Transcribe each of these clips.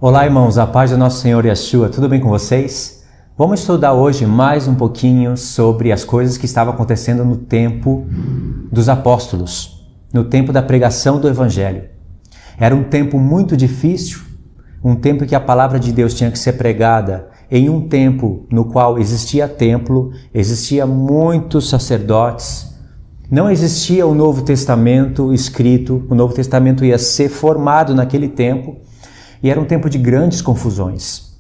Olá, irmãos, a paz do nosso Senhor Yeshua, tudo bem com vocês? Vamos estudar hoje mais um pouquinho sobre as coisas que estavam acontecendo no tempo dos apóstolos, no tempo da pregação do Evangelho. Era um tempo muito difícil, um tempo que a palavra de Deus tinha que ser pregada em um tempo no qual existia templo, existia muitos sacerdotes, não existia o Novo Testamento escrito, o Novo Testamento ia ser formado naquele tempo, e era um tempo de grandes confusões.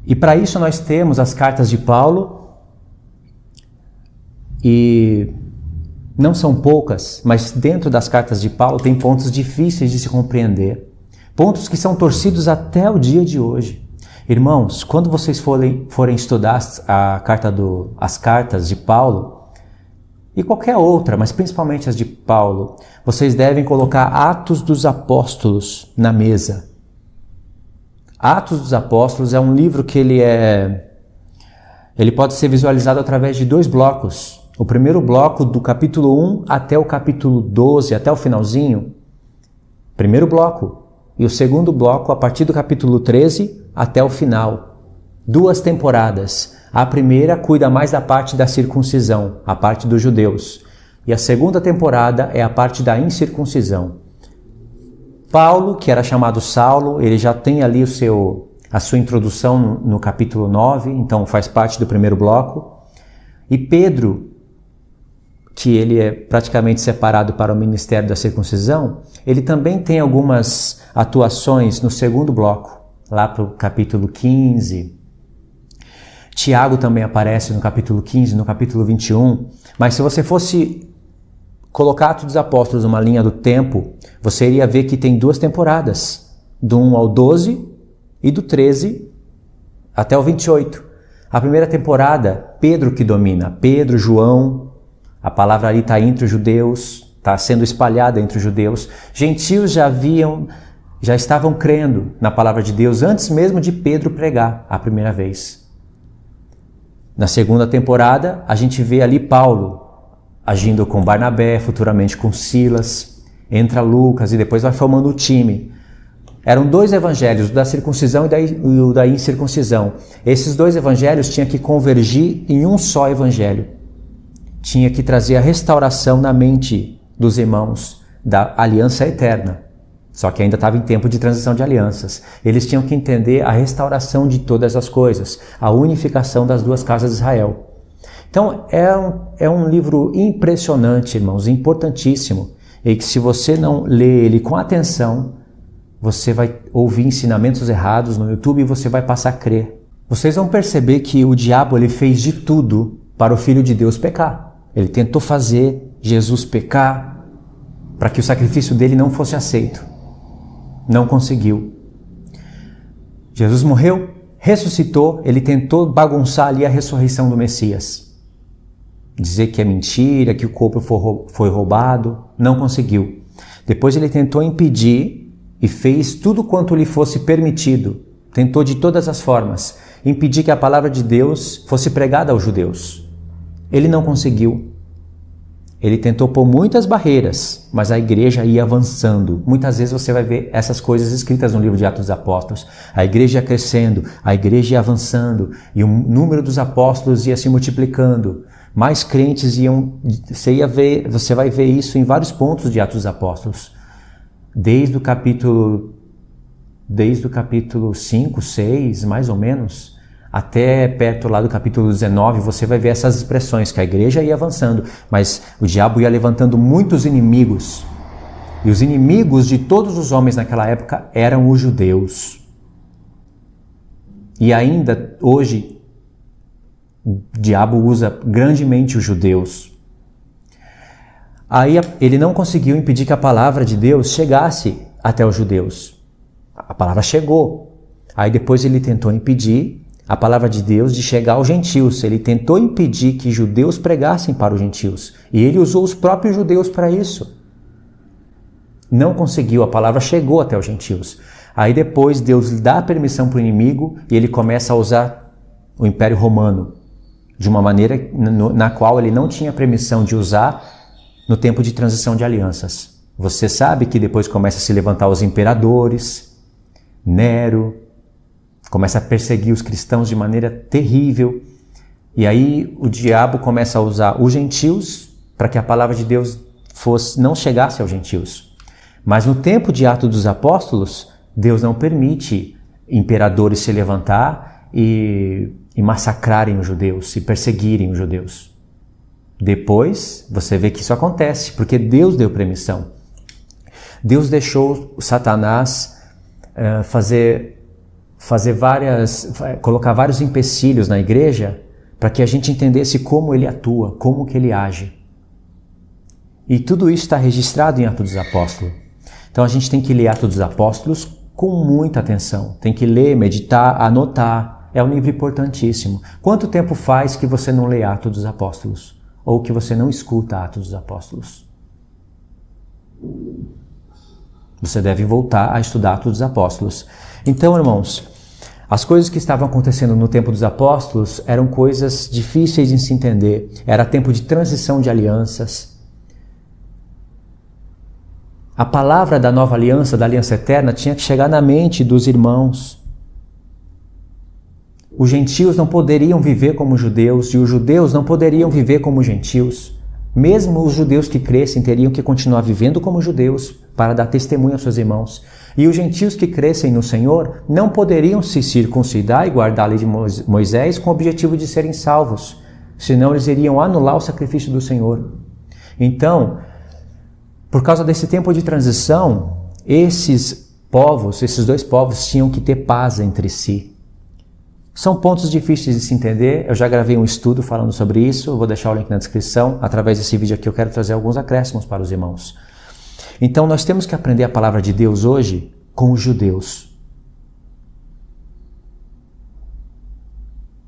E para isso nós temos as cartas de Paulo, e não são poucas, mas dentro das cartas de Paulo tem pontos difíceis de se compreender, pontos que são torcidos até o dia de hoje. Irmãos, quando vocês forem estudar as cartas de Paulo, e qualquer outra, mas principalmente as de Paulo, vocês devem colocar Atos dos Apóstolos na mesa. Atos dos Apóstolos é um livro que ele pode ser visualizado através de dois blocos. O primeiro bloco do capítulo 1 até o capítulo 12, até o finalzinho, primeiro bloco. E o segundo bloco a partir do capítulo 13 até o final. 2 temporadas. A primeira cuida mais da parte da circuncisão, a parte dos judeus. E a segunda temporada é a parte da incircuncisão. Paulo, que era chamado Saulo, ele já tem ali a sua introdução no capítulo 9, então faz parte do primeiro bloco. E Pedro, que ele é praticamente separado para o ministério da circuncisão, ele também tem algumas atuações no segundo bloco, lá para o capítulo 15. Tiago também aparece no capítulo 15, no capítulo 21, mas se você fosse colocar Atos dos Apóstolos numa linha do tempo, você iria ver que tem 2 temporadas, do 1 ao 12 e do 13 até o 28. A primeira temporada, Pedro que domina, Pedro, João, a palavra ali está entre os judeus, está sendo espalhada entre os judeus. Gentios já estavam crendo na palavra de Deus antes mesmo de Pedro pregar a primeira vez. Na segunda temporada, a gente vê ali Paulo agindo com Barnabé, futuramente com Silas, entra Lucas e depois vai formando o time. Eram 2 evangelhos, o da circuncisão e o da incircuncisão. Esses 2 evangelhos tinham que convergir em um só evangelho. Tinha que trazer a restauração na mente dos irmãos da aliança eterna. Só que ainda estava em tempo de transição de alianças. Eles tinham que entender a restauração de todas as coisas, a unificação das 2 casas de Israel. Então é um livro impressionante, irmãos, importantíssimo, e que se você não ler ele com atenção, você vai ouvir ensinamentos errados no YouTube e você vai passar a crer. Vocês vão perceber que o diabo ele fez de tudo para o Filho de Deus pecar. Ele tentou fazer Jesus pecar para que o sacrifício dele não fosse aceito. Não conseguiu. Jesus morreu, ressuscitou, ele tentou bagunçar ali a ressurreição do Messias. Dizer que é mentira, que o corpo foi roubado, não conseguiu. Depois ele tentou impedir e fez tudo quanto lhe fosse permitido. Tentou de todas as formas impedir que a palavra de Deus fosse pregada aos judeus. Ele não conseguiu. Ele tentou pôr muitas barreiras, mas a igreja ia avançando. Muitas vezes você vai ver essas coisas escritas no livro de Atos dos Apóstolos. A igreja ia crescendo, a igreja ia avançando, e o número dos apóstolos ia se multiplicando. Mais crentes iam... Você vai ver isso em vários pontos de Atos dos Apóstolos. Desde o capítulo 5, 6, mais ou menos, até perto lá do capítulo 19, você vai ver essas expressões, que a igreja ia avançando, mas o diabo ia levantando muitos inimigos. E os inimigos de todos os homens naquela época eram os judeus. E ainda hoje, o diabo usa grandemente os judeus. Aí ele não conseguiu impedir que a palavra de Deus chegasse até os judeus. A palavra chegou. Aí depois ele tentou impedir a palavra de Deus de chegar aos gentios. Ele tentou impedir que judeus pregassem para os gentios. E ele usou os próprios judeus para isso. Não conseguiu, a palavra chegou até os gentios. Aí depois Deus dá a permissão para o inimigo e ele começa a usar o Império Romano de uma maneira na qual ele não tinha permissão de usar no tempo de transição de alianças. Você sabe que depois começa a se levantar os imperadores, Nero, começa a perseguir os cristãos de maneira terrível. E aí o diabo começa a usar os gentios para que a palavra de Deus não chegasse aos gentios. Mas no tempo de Atos dos Apóstolos, Deus não permite imperadores se levantar e massacrarem os judeus, e perseguirem os judeus. Depois, você vê que isso acontece, porque Deus deu permissão. Deus deixou Satanás colocar vários empecilhos na igreja para que a gente entendesse como ele atua, como que ele age. E tudo isso está registrado em Atos dos Apóstolos. Então a gente tem que ler Atos dos Apóstolos com muita atenção. Tem que ler, meditar, anotar. É um livro importantíssimo. Quanto tempo faz que você não lê Atos dos Apóstolos? Ou que você não escuta Atos dos Apóstolos? Você deve voltar a estudar Atos dos Apóstolos. Então, irmãos, as coisas que estavam acontecendo no tempo dos apóstolos eram coisas difíceis de se entender. Era tempo de transição de alianças. A palavra da nova aliança, da aliança eterna, tinha que chegar na mente dos irmãos. Os gentios não poderiam viver como judeus e os judeus não poderiam viver como gentios. Mesmo os judeus que crescem teriam que continuar vivendo como judeus para dar testemunho aos seus irmãos. E os gentios que crescem no Senhor não poderiam se circuncidar e guardar a lei de Moisés com o objetivo de serem salvos, senão eles iriam anular o sacrifício do Senhor. Então, por causa desse tempo de transição, esses dois povos tinham que ter paz entre si. São pontos difíceis de se entender, eu já gravei um estudo falando sobre isso, eu vou deixar o link na descrição. Através desse vídeo aqui eu quero trazer alguns acréscimos para os irmãos. Então nós temos que aprender a palavra de Deus hoje com os judeus.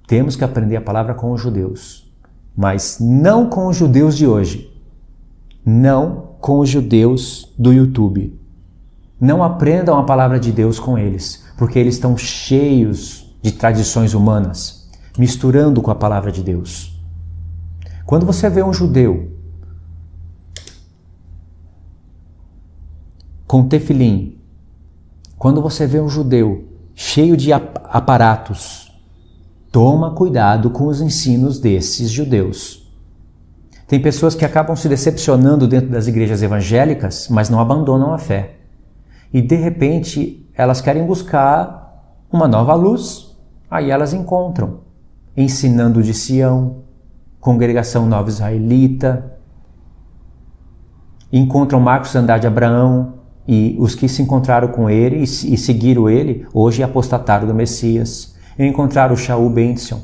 Temos que aprender a palavra com os judeus, mas não com os judeus de hoje. Não com os judeus do YouTube. Não aprendam a palavra de Deus com eles, porque eles estão cheios de tradições humanas, misturando com a palavra de Deus. Quando você vê um judeu com tefilim, quando você vê um judeu cheio de aparatos, toma cuidado com os ensinos desses judeus. Tem pessoas que acabam se decepcionando dentro das igrejas evangélicas, mas não abandonam a fé. E de repente elas querem buscar uma nova luz. Aí elas encontram Ensinando de Sião, Congregação Nova Israelita, encontram Marcos Andrade Abraão, e os que se encontraram com ele e seguiram ele, hoje apostataram do Messias. Encontraram o Shaul Benson.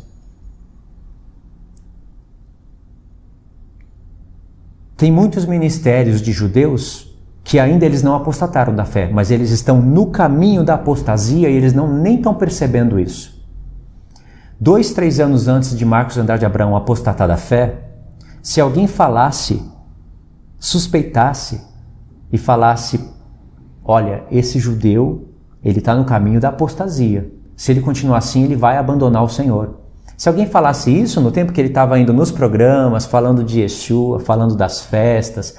Tem muitos ministérios de judeus que ainda eles não apostataram da fé, mas eles estão no caminho da apostasia e eles nem estão percebendo isso. 2, 3 anos antes de Marcos Andrade Abraão apostatar da fé, se alguém falasse, suspeitasse e falasse, olha, esse judeu, ele está no caminho da apostasia. Se ele continuar assim, ele vai abandonar o Senhor. Se alguém falasse isso no tempo que ele estava indo nos programas, falando de Yeshua, falando das festas,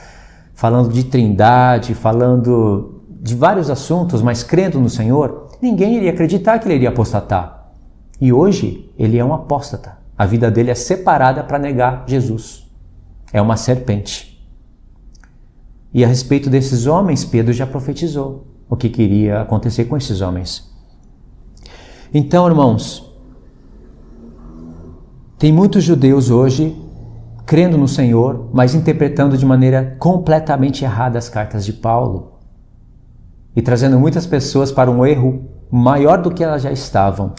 falando de Trindade, falando de vários assuntos, mas crendo no Senhor, ninguém iria acreditar que ele iria apostatar. E hoje, ele é um apóstata. A vida dele é separada para negar Jesus. É uma serpente. E a respeito desses homens, Pedro já profetizou o que iria acontecer com esses homens. Então, irmãos, tem muitos judeus hoje crendo no Senhor, mas interpretando de maneira completamente errada as cartas de Paulo e trazendo muitas pessoas para um erro maior do que elas já estavam.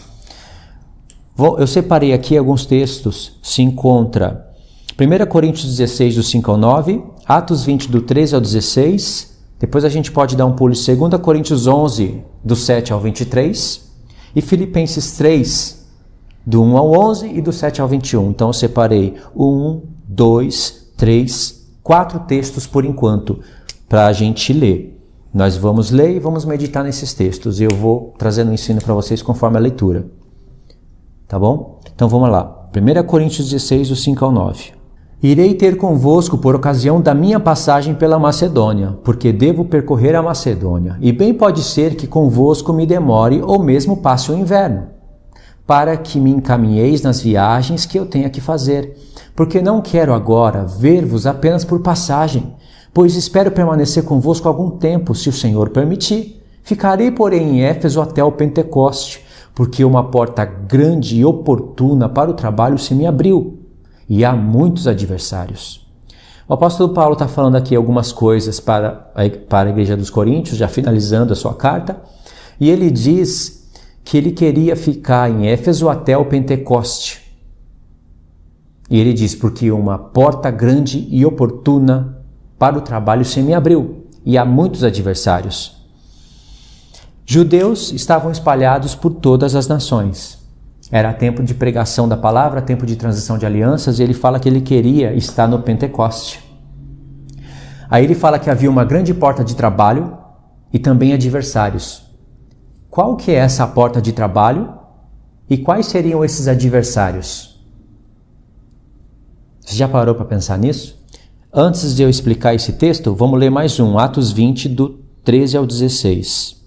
Eu separei aqui alguns textos. Se encontra 1 Coríntios 16, do 5 ao 9, Atos 20, do 13 ao 16, depois a gente pode dar um pulo em 2 Coríntios 11, do 7 ao 23, e Filipenses 3, do 1 ao 11 e do 7 ao 21. Então eu separei 1, 2, 3, 4 textos por enquanto, para a gente ler. Nós vamos ler e vamos meditar nesses textos, e eu vou trazendo o ensino para vocês conforme a leitura. Tá bom? Então vamos lá. 1 Coríntios 16, do 5 ao 9. Irei ter convosco por ocasião da minha passagem pela Macedônia, porque devo percorrer a Macedônia, e bem pode ser que convosco me demore ou mesmo passe o inverno, para que me encaminheis nas viagens que eu tenha que fazer, porque não quero agora ver-vos apenas por passagem, pois espero permanecer convosco algum tempo, se o Senhor permitir. Ficarei, porém, em Éfeso até o Pentecoste, porque uma porta grande e oportuna para o trabalho se me abriu, e há muitos adversários. O apóstolo Paulo está falando aqui algumas coisas para a igreja dos Coríntios, já finalizando a sua carta, e ele diz que ele queria ficar em Éfeso até o Pentecoste. E ele diz, porque uma porta grande e oportuna para o trabalho se me abriu, e há muitos adversários. Judeus estavam espalhados por todas as nações. Era tempo de pregação da palavra, tempo de transição de alianças, e ele fala que ele queria estar no Pentecoste. Aí ele fala que havia uma grande porta de trabalho e também adversários. Qual que é essa porta de trabalho e quais seriam esses adversários? Você já parou para pensar nisso? Antes de eu explicar esse texto, vamos ler mais um, Atos 20, do 13 ao 16.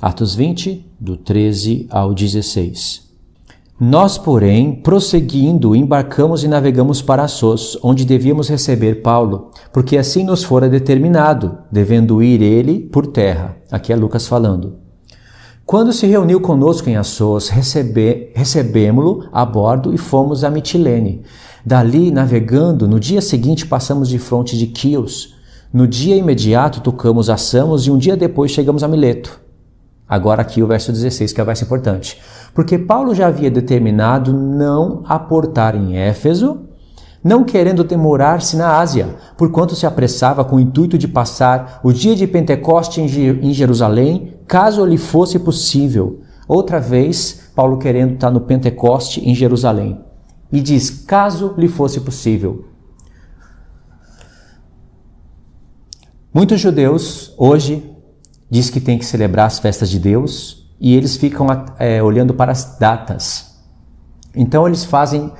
Atos 20, do 13 ao 16. Nós, porém, prosseguindo, embarcamos e navegamos para Assos, onde devíamos receber Paulo, porque assim nos fora determinado, devendo ir ele por terra. Aqui é Lucas falando. Quando se reuniu conosco em Assos, recebemo-lo a bordo e fomos a Mitilene. Dali, navegando, no dia seguinte passamos de fronte de Quios. No dia imediato tocamos a Samos e um dia depois chegamos a Mileto. Agora aqui o verso 16, que é o verso importante. Porque Paulo já havia determinado não aportar em Éfeso, não querendo demorar-se na Ásia, porquanto se apressava com o intuito de passar o dia de Pentecoste em Jerusalém, caso lhe fosse possível. Outra vez, Paulo querendo estar no Pentecoste em Jerusalém. E diz, caso lhe fosse possível. Muitos judeus hoje diz que tem que celebrar as festas de Deus e eles ficam olhando para as datas. Então eles fazem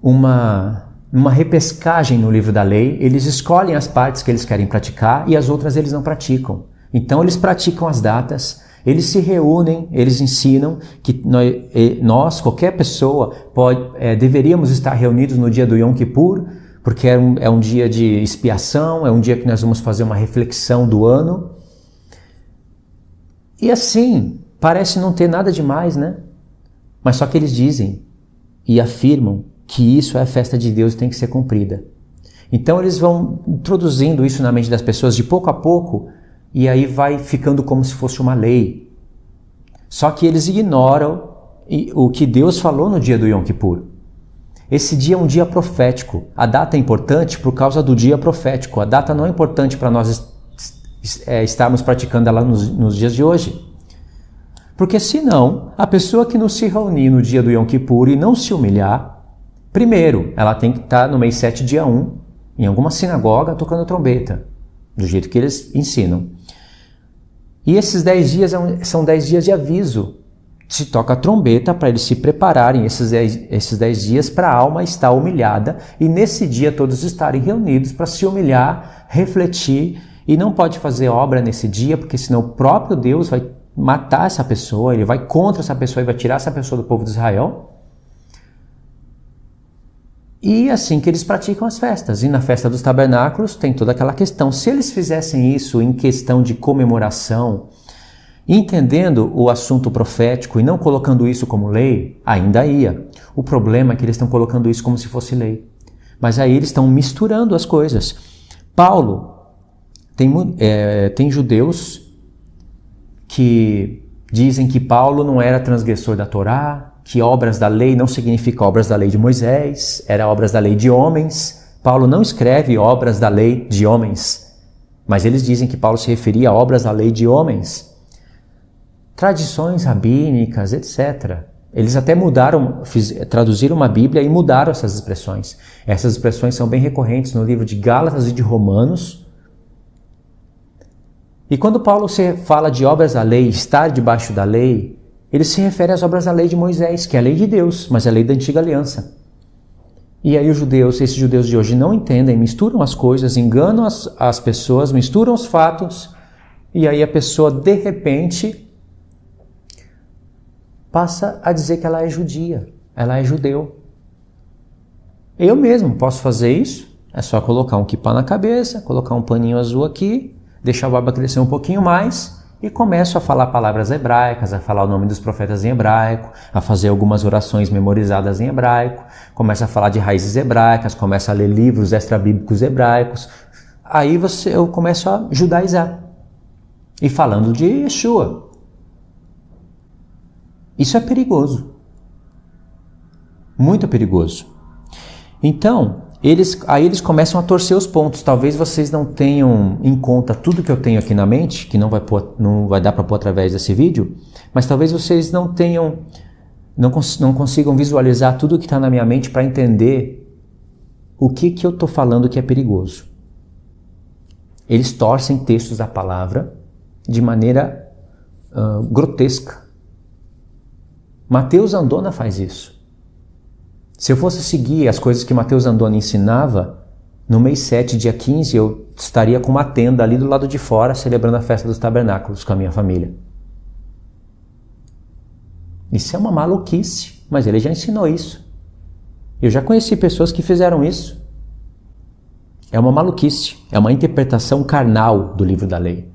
uma repescagem no livro da lei, eles escolhem as partes que eles querem praticar e as outras eles não praticam. Então eles praticam as datas, eles se reúnem, eles ensinam que nós qualquer pessoa, deveríamos estar reunidos no dia do Yom Kippur, porque é um dia de expiação, é um dia que nós vamos fazer uma reflexão do ano. E assim, parece não ter nada demais, né? Mas só que eles dizem e afirmam que isso é a festa de Deus e tem que ser cumprida. Então eles vão introduzindo isso na mente das pessoas de pouco a pouco e aí vai ficando como se fosse uma lei. Só que eles ignoram o que Deus falou no dia do Yom Kippur. Esse dia é um dia profético. A data é importante por causa do dia profético. A data não é importante para nós estarmos praticando ela nos dias de hoje. Porque senão, a pessoa que não se reunir no dia do Yom Kippur e não se humilhar, primeiro, ela tem que estar no mês 7, dia 1, em alguma sinagoga tocando trombeta, do jeito que eles ensinam. E esses 10 dias são 10 dias de aviso. Se toca a trombeta para eles se prepararem esses 10 dias para a alma estar humilhada e nesse dia todos estarem reunidos para se humilhar, refletir. E não pode fazer obra nesse dia, porque senão o próprio Deus vai matar essa pessoa, ele vai contra essa pessoa e vai tirar essa pessoa do povo de Israel. E assim que eles praticam as festas. E na festa dos tabernáculos tem toda aquela questão. Se eles fizessem isso em questão de comemoração, entendendo o assunto profético e não colocando isso como lei, ainda ia. O problema é que eles estão colocando isso como se fosse lei. Mas aí eles estão misturando as coisas. Paulo... Tem judeus que dizem que Paulo não era transgressor da Torá, que obras da lei não significa obras da lei de Moisés, era obras da lei de homens. Paulo não escreve obras da lei de homens, mas eles dizem que Paulo se referia a obras da lei de homens. Tradições rabínicas, etc. Eles até traduziram uma Bíblia e mudaram essas expressões. Essas expressões são bem recorrentes no livro de Gálatas e de Romanos. E quando Paulo fala de obras da lei, estar debaixo da lei, ele se refere às obras da lei de Moisés, que é a lei de Deus, mas é a lei da antiga aliança. E aí esses judeus de hoje não entendem, misturam as coisas, enganam as pessoas, misturam os fatos, e aí a pessoa, de repente, passa a dizer que ela é judia, ela é judeu. Eu mesmo posso fazer isso, é só colocar um quipá na cabeça, colocar um paninho azul aqui, deixar a barba crescer um pouquinho mais e começo a falar palavras hebraicas, a falar o nome dos profetas em hebraico, a fazer algumas orações memorizadas em hebraico, começo a falar de raízes hebraicas, começo a ler livros extrabíblicos hebraicos. Aí eu começo a judaizar. E falando de Yeshua. Isso é perigoso. Muito perigoso. Então, aí eles começam a torcer os pontos. Talvez vocês não tenham em conta tudo que eu tenho aqui na mente, que não vai dar para pôr através desse vídeo, mas talvez vocês não consigam visualizar tudo que está na minha mente para entender o que eu estou falando que é perigoso. Eles torcem textos da palavra de maneira grotesca. Mateus Andona faz isso. Se eu fosse seguir as coisas que Mateus Andona ensinava, no mês 7, dia 15, eu estaria com uma tenda ali do lado de fora, celebrando a festa dos tabernáculos com a minha família. Isso é uma maluquice, mas ele já ensinou isso. Eu já conheci pessoas que fizeram isso. É uma maluquice, é uma interpretação carnal do livro da lei.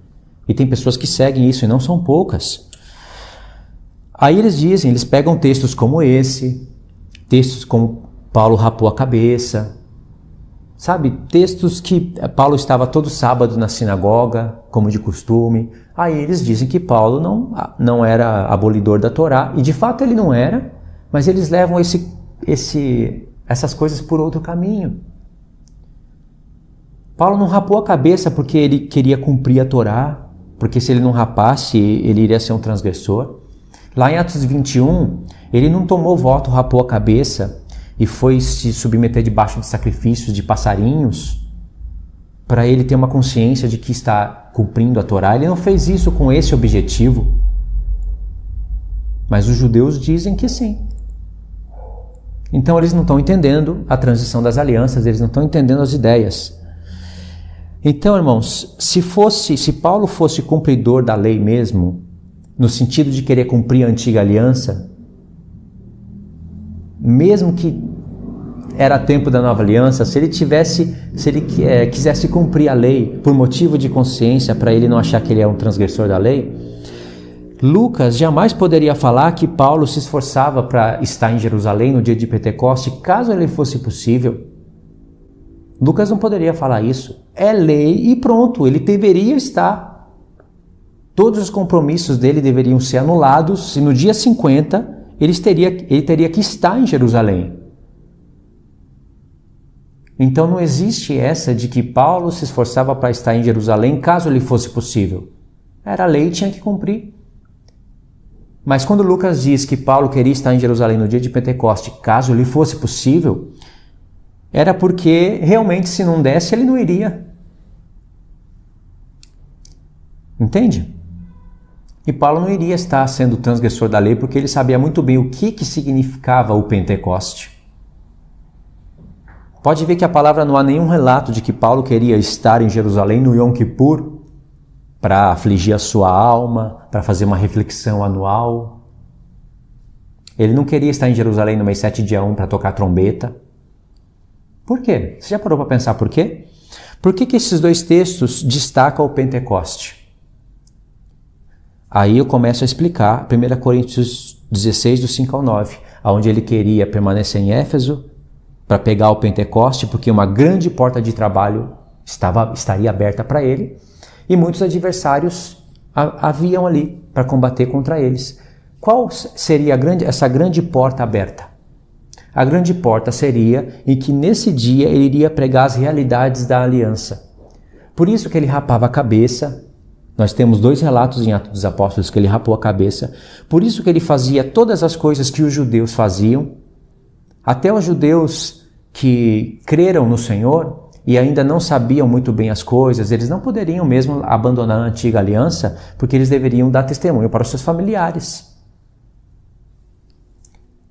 E tem pessoas que seguem isso, e não são poucas. Aí eles pegam textos como esse, textos como Paulo rapou a cabeça, sabe? Textos que Paulo estava todo sábado na sinagoga, como de costume. Aí eles dizem que Paulo não era abolidor da Torá, e de fato ele não era, mas eles levam essas coisas por outro caminho. Paulo não rapou a cabeça porque ele queria cumprir a Torá, porque se ele não rapasse, ele iria ser um transgressor. Lá em Atos 21, ele não tomou voto, rapou a cabeça e foi se submeter debaixo de sacrifícios de passarinhos para ele ter uma consciência de que está cumprindo a Torá. Ele não fez isso com esse objetivo. Mas os judeus dizem que sim. Então eles não estão entendendo a transição das alianças, eles não estão entendendo as ideias. Então, irmãos, se Paulo fosse cumpridor da lei mesmo, no sentido de querer cumprir a antiga aliança, mesmo que era tempo da nova aliança, se ele quisesse cumprir a lei por motivo de consciência, para ele não achar que ele é um transgressor da lei, Lucas jamais poderia falar que Paulo se esforçava para estar em Jerusalém no dia de Pentecoste, caso ele fosse possível. Lucas não poderia falar isso. É lei e pronto, ele deveria estar. Todos os compromissos dele deveriam ser anulados e no dia 50 ele teria que estar em Jerusalém. Então não existe essa de que Paulo se esforçava para estar em Jerusalém caso lhe fosse possível. Era lei e tinha que cumprir. Mas quando Lucas diz que Paulo queria estar em Jerusalém no dia de Pentecoste, caso lhe fosse possível, era porque realmente se não desse ele não iria. Entende? E Paulo não iria estar sendo transgressor da lei porque ele sabia muito bem o que significava o Pentecoste. Pode ver que a palavra não há nenhum relato de que Paulo queria estar em Jerusalém no Yom Kippur para afligir a sua alma, para fazer uma reflexão anual. Ele não queria estar em Jerusalém no mês 7, dia 1 para tocar trombeta. Por quê? Você já parou para pensar por quê? Por que esses dois textos destacam o Pentecoste? Aí eu começo a explicar 1 Coríntios 16, do 5 ao 9, onde ele queria permanecer em Éfeso para pegar o Pentecoste, porque uma grande porta de trabalho estaria aberta para ele, e muitos adversários haviam ali para combater contra eles. Qual seria essa grande porta aberta? A grande porta seria em que nesse dia ele iria pregar as realidades da aliança. Por isso que ele rapava a cabeça. Nós temos 2 relatos em Atos dos Apóstolos que ele rapou a cabeça. Por isso que ele fazia todas as coisas que os judeus faziam. Até os judeus que creram no Senhor e ainda não sabiam muito bem as coisas, eles não poderiam mesmo abandonar a antiga aliança, porque eles deveriam dar testemunho para os seus familiares.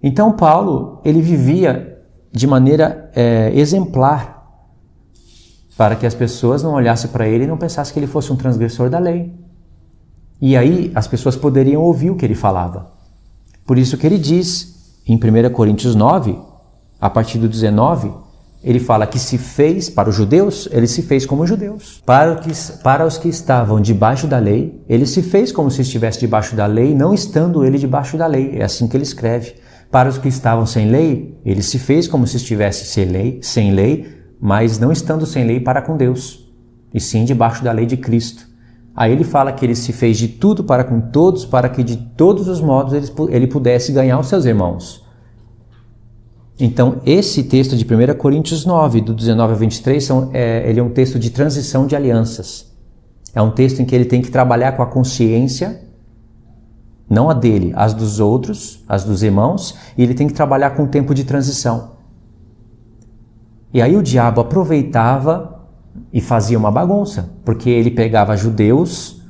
Então Paulo, ele vivia de maneira exemplar, para que as pessoas não olhassem para ele e não pensassem que ele fosse um transgressor da lei. E aí as pessoas poderiam ouvir o que ele falava. Por isso que ele diz, em 1 Coríntios 9, a partir do 19, ele fala que se fez, para os judeus, ele se fez como judeus. Para os que estavam debaixo da lei, ele se fez como se estivesse debaixo da lei, não estando ele debaixo da lei. É assim que ele escreve. Para os que estavam sem lei, ele se fez como se estivesse sem lei, mas não estando sem lei para com Deus, e sim debaixo da lei de Cristo. Aí ele fala que ele se fez de tudo para com todos, para que de todos os modos ele pudesse ganhar os seus irmãos. Então, esse texto de 1 Coríntios 9, do 19 a 23, ele é um texto de transição de alianças. É um texto em que ele tem que trabalhar com a consciência, não a dele, as dos outros, as dos irmãos, e ele tem que trabalhar com o tempo de transição. E aí o diabo aproveitava e fazia uma bagunça, porque ele pegava judeus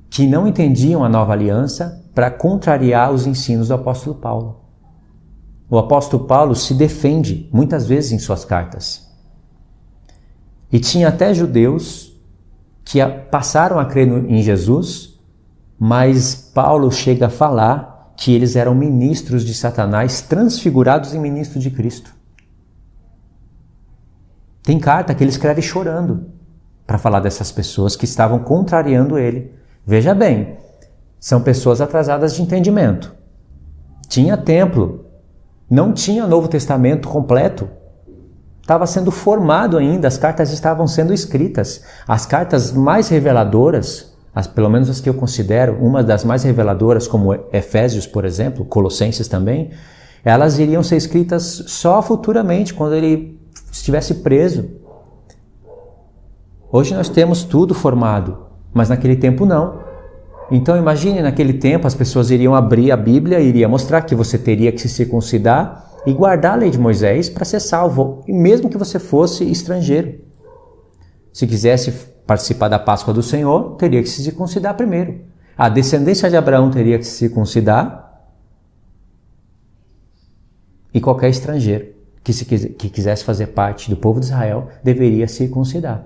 que não entendiam a nova aliança para contrariar os ensinos do apóstolo Paulo. O apóstolo Paulo se defende muitas vezes em suas cartas. E tinha até judeus que passaram a crer em Jesus, mas Paulo chega a falar que eles eram ministros de Satanás transfigurados em ministros de Cristo. Tem carta que ele escreve chorando para falar dessas pessoas que estavam contrariando ele. Veja bem, são pessoas atrasadas de entendimento. Tinha templo, não tinha Novo Testamento completo. Estava sendo formado ainda, as cartas estavam sendo escritas. As cartas mais reveladoras, pelo menos as que eu considero, uma das mais reveladoras, como Efésios, por exemplo, Colossenses também, elas iriam ser escritas só futuramente, quando ele estivesse preso. Hoje nós temos tudo formado, mas naquele tempo não. Então imagine, naquele tempo as pessoas iriam abrir a Bíblia e iria mostrar que você teria que se circuncidar e guardar a lei de Moisés para ser salvo, e mesmo que você fosse estrangeiro. Se quisesse participar da Páscoa do Senhor, teria que se circuncidar primeiro. A descendência de Abraão teria que se circuncidar, e qualquer estrangeiro que quisesse fazer parte do povo de Israel deveria circuncidar.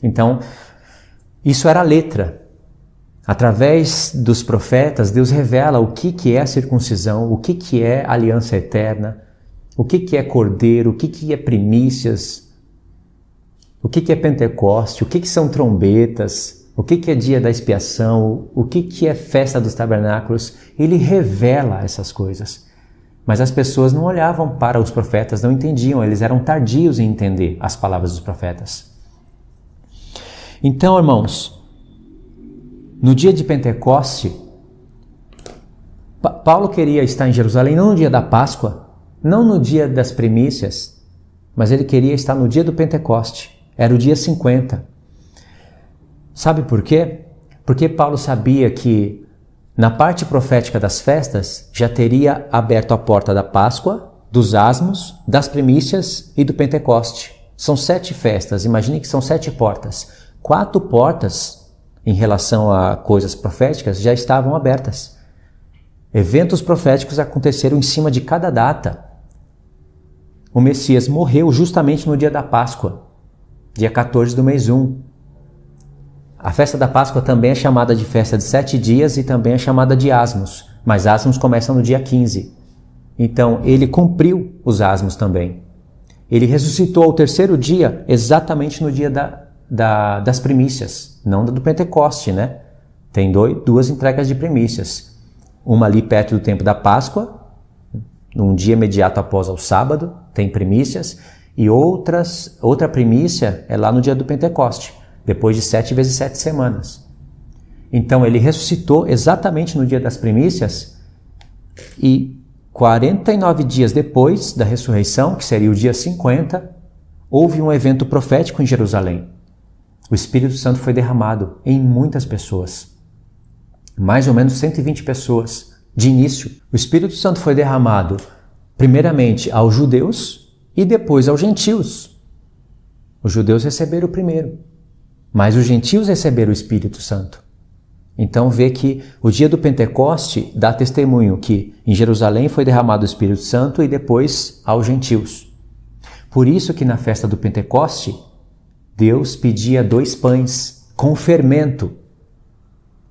Então, isso era a letra. Através dos profetas, Deus revela o que é a circuncisão, o que é aliança eterna, o que é cordeiro, o que é primícias, o que é Pentecoste, o que são trombetas, o que é dia da expiação, o que é festa dos tabernáculos. Ele revela essas coisas. Mas as pessoas não olhavam para os profetas, não entendiam, eles eram tardios em entender as palavras dos profetas. Então, irmãos, no dia de Pentecoste, Paulo queria estar em Jerusalém não no dia da Páscoa, não no dia das primícias, mas ele queria estar no dia do Pentecoste, era o dia 50. Sabe por quê? Porque Paulo sabia que na parte profética das festas, já teria aberto a porta da Páscoa, dos asmos, das primícias e do Pentecoste. São 7 festas, imagine que são 7 portas. 4 portas, em relação a coisas proféticas, já estavam abertas. Eventos proféticos aconteceram em cima de cada data. O Messias morreu justamente no dia da Páscoa, dia 14 do mês 1. A festa da Páscoa também é chamada de festa de 7 dias e também é chamada de asmos, mas asmos começam no dia 15. Então, ele cumpriu os asmos também. Ele ressuscitou ao 3º dia, exatamente no dia das primícias, não do Pentecoste, né? Tem 2 entregas de primícias. Uma ali perto do tempo da Páscoa, num dia imediato após ao sábado, tem primícias, e outra primícia é lá no dia do Pentecoste, depois de 7 vezes 7 semanas. Então ele ressuscitou exatamente no dia das primícias, e 49 dias depois da ressurreição, que seria o dia 50, houve um evento profético em Jerusalém. O Espírito Santo foi derramado em muitas pessoas, mais ou menos 120 pessoas de início. O Espírito Santo foi derramado primeiramente aos judeus e depois aos gentios. Os judeus receberam o primeiro, mas os gentios receberam o Espírito Santo. Então vê que o dia do Pentecoste dá testemunho que em Jerusalém foi derramado o Espírito Santo e depois aos gentios. Por isso que na festa do Pentecoste, Deus pedia 2 pães com fermento.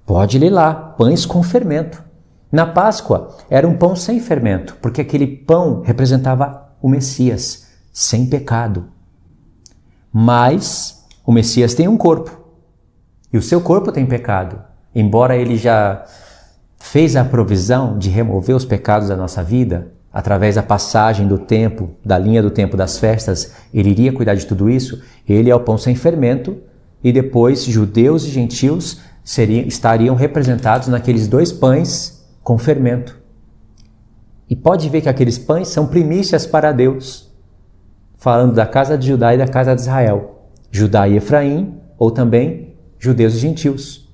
Pode ler lá, pães com fermento. Na Páscoa era um pão sem fermento, porque aquele pão representava o Messias, sem pecado. Mas o Messias tem um corpo, e o seu corpo tem pecado. Embora ele já fez a provisão de remover os pecados da nossa vida, através da passagem do tempo, da linha do tempo das festas, ele iria cuidar de tudo isso. Ele é o pão sem fermento, e depois judeus e gentios estariam representados naqueles 2 pães com fermento. E pode ver que aqueles pães são primícias para Deus, falando da casa de Judá e da casa de Israel. Judá e Efraim, ou também judeus e gentios.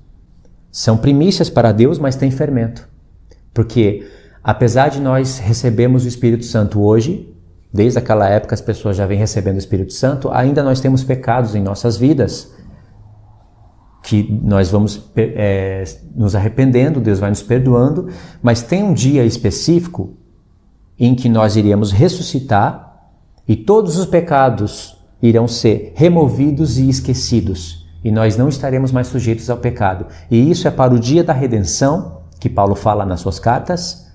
São primícias para Deus, mas tem fermento. Porque, apesar de nós recebermos o Espírito Santo hoje, desde aquela época as pessoas já vêm recebendo o Espírito Santo, ainda nós temos pecados em nossas vidas, que nós vamos nos arrependendo, Deus vai nos perdoando, mas tem um dia específico em que nós iremos ressuscitar e todos os pecados irão ser removidos e esquecidos. E nós não estaremos mais sujeitos ao pecado. E isso é para o dia da redenção, que Paulo fala nas suas cartas,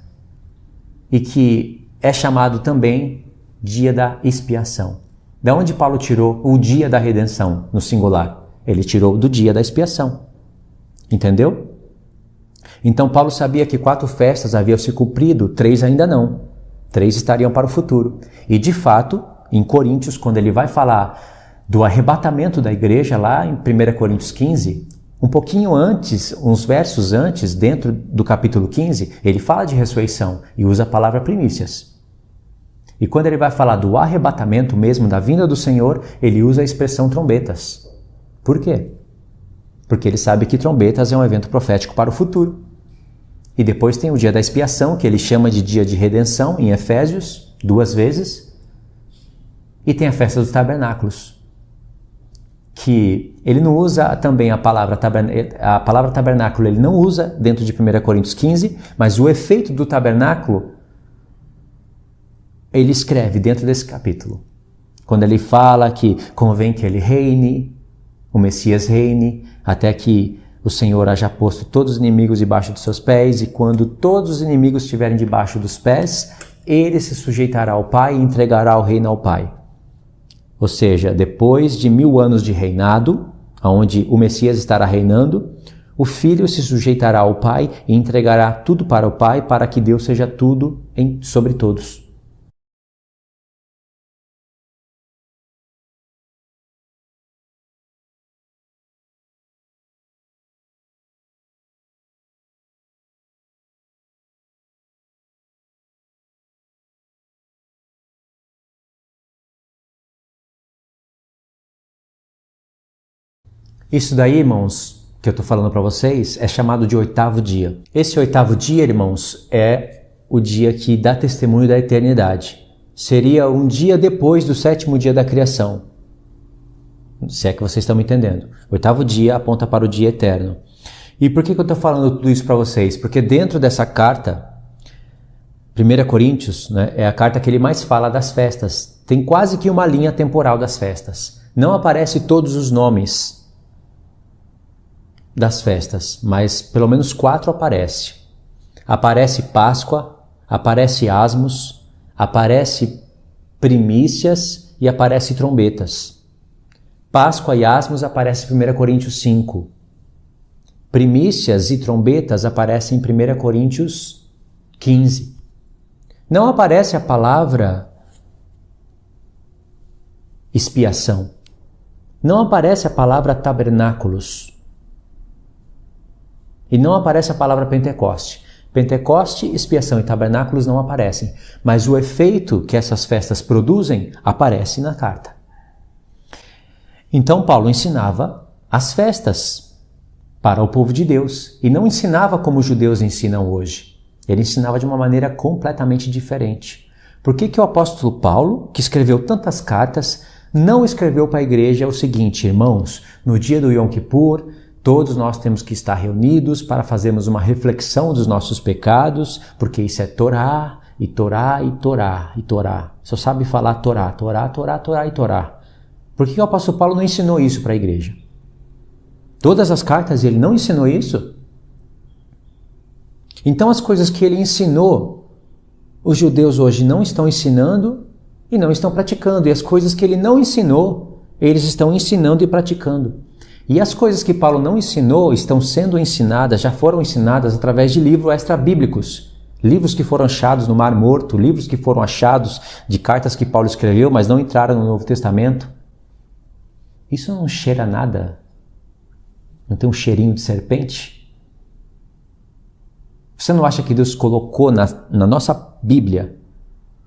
e que é chamado também dia da expiação. Da onde Paulo tirou o dia da redenção, no singular? Ele tirou do dia da expiação. Entendeu? Então Paulo sabia que 4 festas haviam se cumprido, 3 ainda não. 3 estariam para o futuro. E de fato, em Coríntios, quando ele vai falar do arrebatamento da igreja, lá em 1 Coríntios 15, um pouquinho antes, uns versos antes, dentro do capítulo 15, ele fala de ressurreição e usa a palavra primícias. E quando ele vai falar do arrebatamento mesmo, da vinda do Senhor, ele usa a expressão trombetas. Por quê? Porque ele sabe que trombetas é um evento profético para o futuro. E depois tem o dia da expiação, que ele chama de dia de redenção, em Efésios, 2 vezes. E tem a festa dos tabernáculos, que ele não usa também a palavra tabernáculo, ele não usa dentro de 1 Coríntios 15, mas o efeito do tabernáculo ele escreve dentro desse capítulo. Quando ele fala que convém que ele reine, o Messias reine, até que o Senhor haja posto todos os inimigos debaixo dos seus pés, e quando todos os inimigos estiverem debaixo dos pés, ele se sujeitará ao Pai e entregará o reino ao Pai. Ou seja, depois de 1000 anos de reinado, onde o Messias estará reinando, o Filho se sujeitará ao Pai e entregará tudo para o Pai, para que Deus seja tudo sobre todos. Isso daí, irmãos, que eu estou falando para vocês, é chamado de 8º dia. Esse 8º dia, irmãos, é o dia que dá testemunho da eternidade. Seria um dia depois do 7º dia da criação. Se é que vocês estão me entendendo. 8º dia aponta para o dia eterno. E por que eu estou falando tudo isso para vocês? Porque dentro dessa carta, 1 Coríntios, né, é a carta que ele mais fala das festas. Tem quase que uma linha temporal das festas. Não aparece todos os nomes das festas, mas pelo menos 4 aparece. Aparece Páscoa, aparece Asmos, aparece primícias e aparece trombetas. Páscoa e Asmos aparece em 1 Coríntios 5. Primícias e trombetas aparecem em 1 Coríntios 15. Não aparece a palavra expiação. Não aparece a palavra tabernáculos. E não aparece a palavra Pentecoste. Pentecoste, expiação e tabernáculos não aparecem, mas o efeito que essas festas produzem aparece na carta. Então Paulo ensinava as festas para o povo de Deus e não ensinava como os judeus ensinam hoje. Ele ensinava de uma maneira completamente diferente. Por que o apóstolo Paulo, que escreveu tantas cartas, não escreveu para a igreja o seguinte: irmãos, no dia do Yom Kippur, Todos nós temos que estar reunidos para fazermos uma reflexão dos nossos pecados, porque isso é Torá, e Torá, e Torá, e Torá. Só sabe falar Torá, Torá, Torá, Torá e Torá. Por que o apóstolo Paulo não ensinou isso para a igreja? Todas as cartas ele não ensinou isso? Então as coisas que ele ensinou, os judeus hoje não estão ensinando e não estão praticando. E as coisas que ele não ensinou, eles estão ensinando e praticando. E as coisas que Paulo não ensinou estão sendo ensinadas, já foram ensinadas através de livros extra-bíblicos. Livros que foram achados no Mar Morto, livros que foram achados de cartas que Paulo escreveu, mas não entraram no Novo Testamento. Isso não cheira a nada? Não tem um cheirinho de serpente? Você não acha que Deus colocou na nossa Bíblia,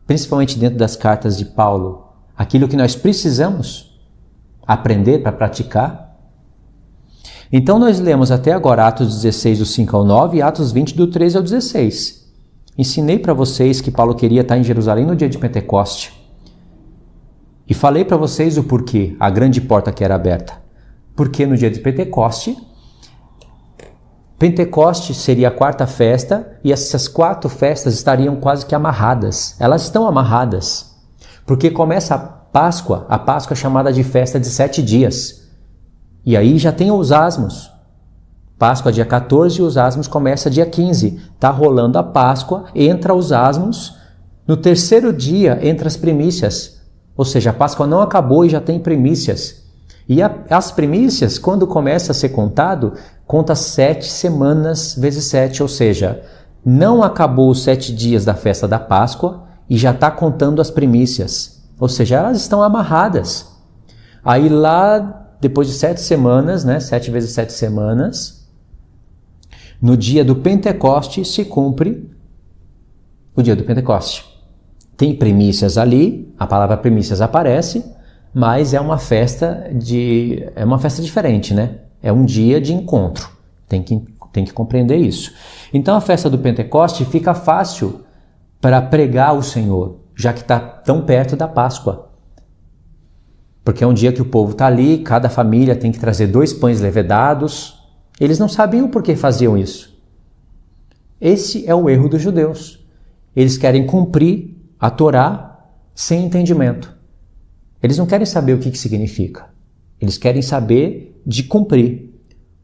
principalmente dentro das cartas de Paulo, aquilo que nós precisamos aprender para praticar? Então nós lemos até agora Atos 16, do 5 ao 9 e Atos 20, do 13 ao 16. Ensinei para vocês que Paulo queria estar em Jerusalém no dia de Pentecoste. E falei para vocês o porquê, a grande porta que era aberta. Porque no dia de Pentecoste seria a quarta festa e essas 4 festas estariam quase que amarradas. Elas estão amarradas. Porque começa a Páscoa é chamada de festa de 7 dias. E aí já tem os asmos. Páscoa dia 14 e os asmos começa dia 15. Está rolando a Páscoa, entra os asmos. No terceiro dia entra as primícias. Ou seja, a Páscoa não acabou e já tem primícias. E as primícias, quando começa a ser contado, conta 7 semanas vezes 7. Ou seja, não acabou os 7 dias da festa da Páscoa e já está contando as primícias. Ou seja, elas estão amarradas. Aí lá... Depois de 7 semanas, 7 vezes 7 semanas, no dia do Pentecoste se cumpre o dia do Pentecoste. Tem primícias ali, a palavra primícias aparece, mas é uma festa diferente, né? É um dia de encontro. Tem que compreender isso. Então a festa do Pentecoste fica fácil para pregar o Senhor, já que está tão perto da Páscoa. Porque é um dia que o povo está ali, cada família tem que trazer 2 pães levedados. Eles não sabiam por que faziam isso. Esse é o erro dos judeus. Eles querem cumprir a Torá sem entendimento. Eles não querem saber o que significa. Eles querem saber de cumprir.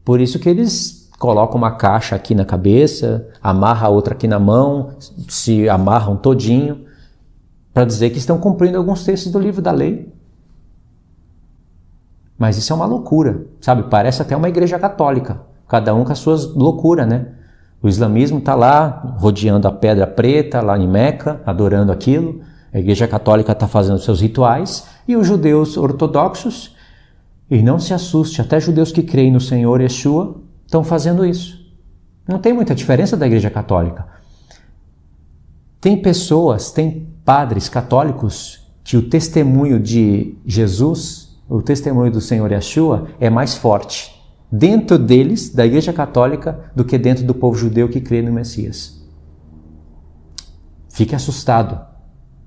Por isso que eles colocam uma caixa aqui na cabeça, amarram a outra aqui na mão, se amarram todinho, para dizer que estão cumprindo alguns textos do livro da lei. Mas isso é uma loucura, sabe? Parece até uma igreja católica, cada um com as suas loucuras, né? O islamismo está lá, rodeando a pedra preta, lá em Meca, adorando aquilo. A igreja católica está fazendo seus rituais. E os judeus ortodoxos, e não se assuste, até judeus que creem no Senhor Yeshua, estão fazendo isso. Não tem muita diferença da igreja católica. Tem padres católicos que o testemunho de Jesus, o testemunho do Senhor Yeshua é mais forte dentro deles, da Igreja Católica, do que dentro do povo judeu que crê no Messias. Fique assustado,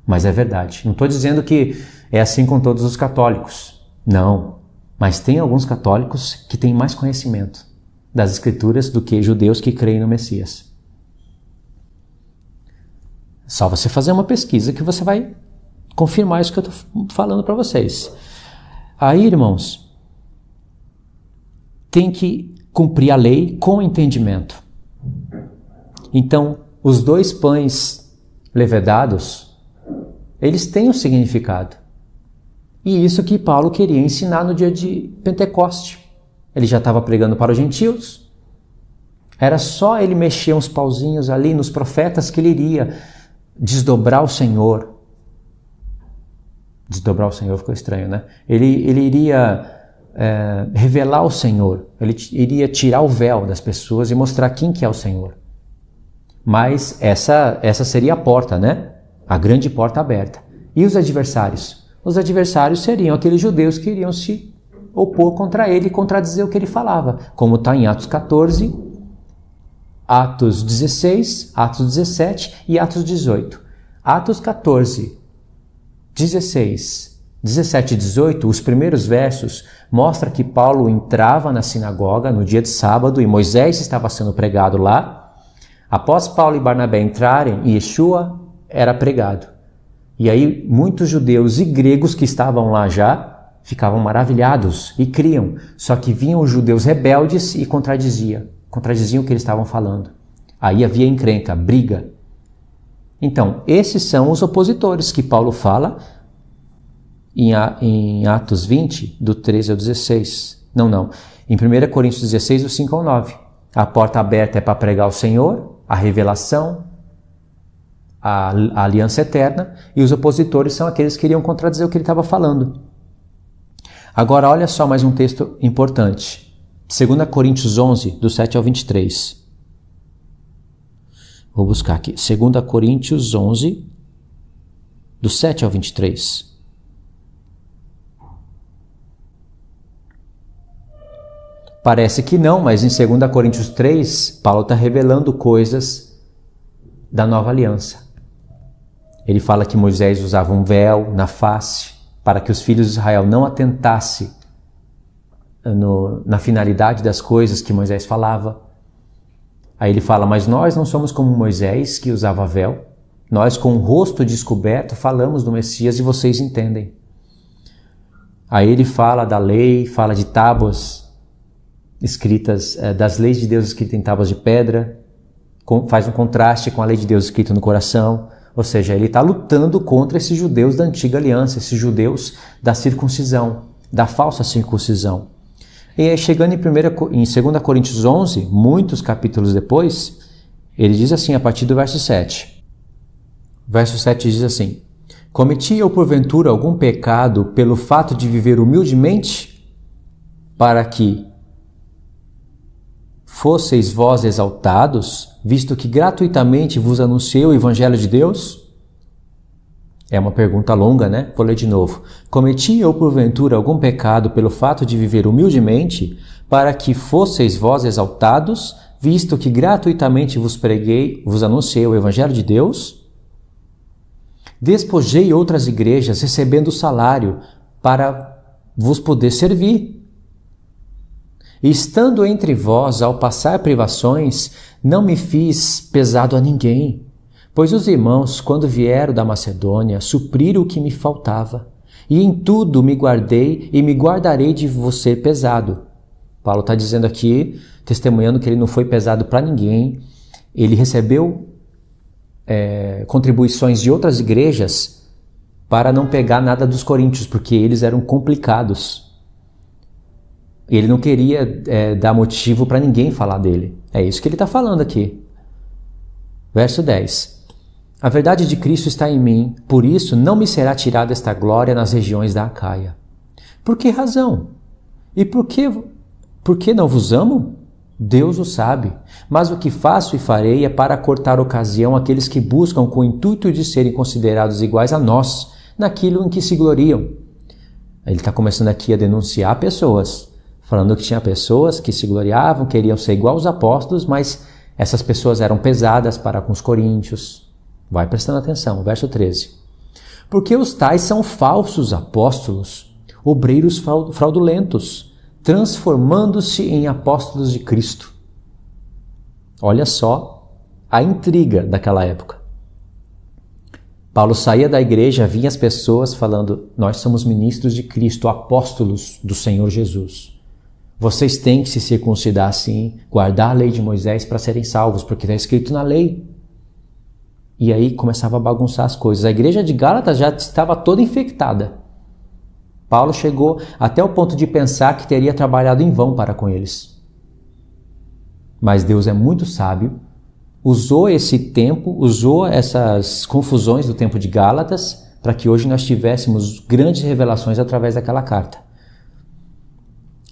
mas é verdade. Não estou dizendo que é assim com todos os católicos. Não, mas tem alguns católicos que têm mais conhecimento das Escrituras do que judeus que creem no Messias. Só você fazer uma pesquisa que você vai confirmar isso que eu estou falando para vocês. Aí, irmãos, tem que cumprir a lei com entendimento. Então, os 2 pães levedados, eles têm um significado. E isso que Paulo queria ensinar no dia de Pentecoste. Ele já estava pregando para os gentios. Era só ele mexer uns pauzinhos ali nos profetas que ele iria desdobrar o Senhor. Desdobrar o Senhor ficou estranho, né? Ele iria revelar o Senhor. Ele iria tirar o véu das pessoas e mostrar quem que é o Senhor. Mas essa seria a porta, né? A grande porta aberta. E os adversários? Os adversários seriam aqueles judeus que iriam se opor contra ele e contradizer o que ele falava. Como está em Atos 14, Atos 16, Atos 17 e Atos 18. Atos 14, 16, 17 e 18, os primeiros versos, mostra que Paulo entrava na sinagoga no dia de sábado e Moisés estava sendo pregado lá. Após Paulo e Barnabé entrarem, Yeshua era pregado. E aí muitos judeus e gregos que estavam lá já ficavam maravilhados e criam. Só que vinham os judeus rebeldes e contradiziam o que eles estavam falando. Aí havia encrenca, briga. Então, esses são os opositores que Paulo fala em Atos 20, do 13 ao 16. Não. Em 1 Coríntios 16, do 5 ao 9. A porta aberta é para pregar o Senhor, a revelação, a aliança eterna, e os opositores são aqueles que queriam contradizer o que ele estava falando. Agora, olha só mais um texto importante. 2 Coríntios 11, do 7 ao 23. Vou buscar aqui. 2 Coríntios 11, do 7 ao 23. Parece que não, mas em 2 Coríntios 3, Paulo está revelando coisas da nova aliança. Ele fala que Moisés usava um véu na face para que os filhos de Israel não atentassem na finalidade das coisas que Moisés falava. Aí ele fala, mas nós não somos como Moisés, que usava véu. Nós, com o rosto descoberto, falamos do Messias e vocês entendem. Aí ele fala da lei, fala de tábuas escritas, das leis de Deus escritas em tábuas de pedra, faz um contraste com a lei de Deus escrita no coração, ou seja, ele está lutando contra esses judeus da antiga aliança, esses judeus da circuncisão, da falsa circuncisão. E aí, chegando em 2 Coríntios 11, muitos capítulos depois, ele diz assim, a partir do verso 7. Verso 7 diz assim, cometi eu porventura algum pecado pelo fato de viver humildemente, para que fosseis vós exaltados, visto que gratuitamente vos anunciei o Evangelho de Deus? É uma pergunta longa, né? Vou ler de novo. Cometi eu porventura algum pecado pelo fato de viver humildemente, para que fosseis vós exaltados, visto que gratuitamente vos anunciei o Evangelho de Deus? Despojei outras igrejas, recebendo salário, para vos poder servir. E estando entre vós, ao passar privações, não me fiz pesado a ninguém, pois os irmãos, quando vieram da Macedônia, supriram o que me faltava, e em tudo me guardei e me guardarei de vos ser pesado. Paulo está dizendo aqui, testemunhando que ele não foi pesado para ninguém, ele recebeu contribuições de outras igrejas para não pegar nada dos coríntios, porque eles eram complicados. Ele não queria dar motivo para ninguém falar dele. É isso que ele está falando aqui. Verso 10. A verdade de Cristo está em mim, por isso não me será tirada esta glória nas regiões da Acaia. Por que razão? E por que não vos amo? Deus o sabe. Mas o que faço e farei é para cortar ocasião àqueles que buscam com o intuito de serem considerados iguais a nós, naquilo em que se gloriam. Ele está começando aqui a denunciar pessoas, falando que tinha pessoas que se gloriavam, queriam ser igual aos apóstolos, mas essas pessoas eram pesadas para com os coríntios. Vai prestando atenção, verso 13. Porque os tais são falsos apóstolos, obreiros fraudulentos, transformando-se em apóstolos de Cristo. Olha só a intriga daquela época. Paulo saía da igreja, vinha as pessoas falando, nós somos ministros de Cristo, apóstolos do Senhor Jesus. Vocês têm que se circuncidar sim, guardar a lei de Moisés para serem salvos, porque está escrito na lei. E aí começava a bagunçar as coisas. A igreja de Gálatas já estava toda infectada. Paulo chegou até o ponto de pensar que teria trabalhado em vão para com eles. Mas Deus é muito sábio, usou esse tempo, usou essas confusões do tempo de Gálatas, para que hoje nós tivéssemos grandes revelações através daquela carta.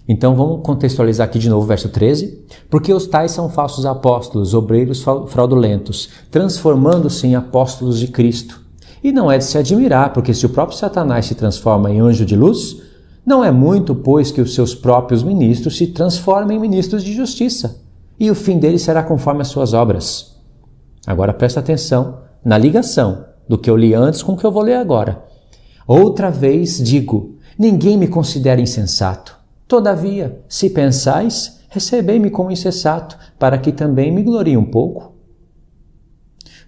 Então vamos contextualizar aqui de novo o verso 13. Porque os tais são falsos apóstolos, obreiros fraudulentos, transformando-se em apóstolos de Cristo. E não é de se admirar, porque se o próprio Satanás se transforma em anjo de luz, não é muito, pois, que os seus próprios ministros se transformem em ministros de justiça, e o fim deles será conforme as suas obras. Agora presta atenção na ligação do que eu li antes com o que eu vou ler agora. Outra vez digo, ninguém me considera insensato. Todavia, se pensais, recebei-me como insensato, para que também me glorie um pouco.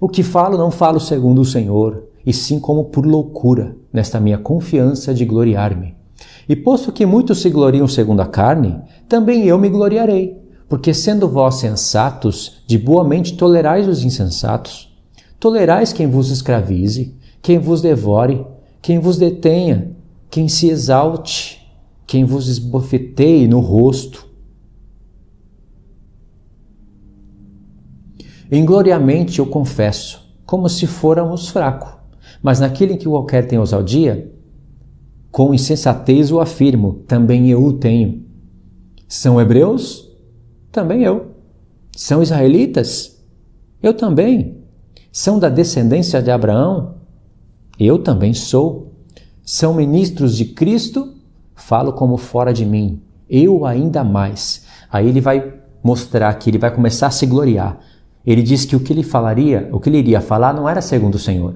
O que falo não falo segundo o Senhor, e sim como por loucura, nesta minha confiança de gloriar-me. E posto que muitos se gloriam segundo a carne, também eu me gloriarei, porque sendo vós sensatos, de boa mente tolerais os insensatos. Tolerais quem vos escravize, quem vos devore, quem vos detenha, quem se exalte, quem vos esbofeteie no rosto. Ingloriamente eu confesso, como se fôramos fracos, mas naquele em que qualquer tem ousadia, com insensatez o afirmo, também eu o tenho. São hebreus? Também eu. São israelitas? Eu também. São da descendência de Abraão? Eu também sou. São ministros de Cristo? Falo como fora de mim. Eu ainda mais. Aí ele vai mostrar que ele vai começar a se gloriar. Ele diz que o que ele iria falar não era segundo o Senhor,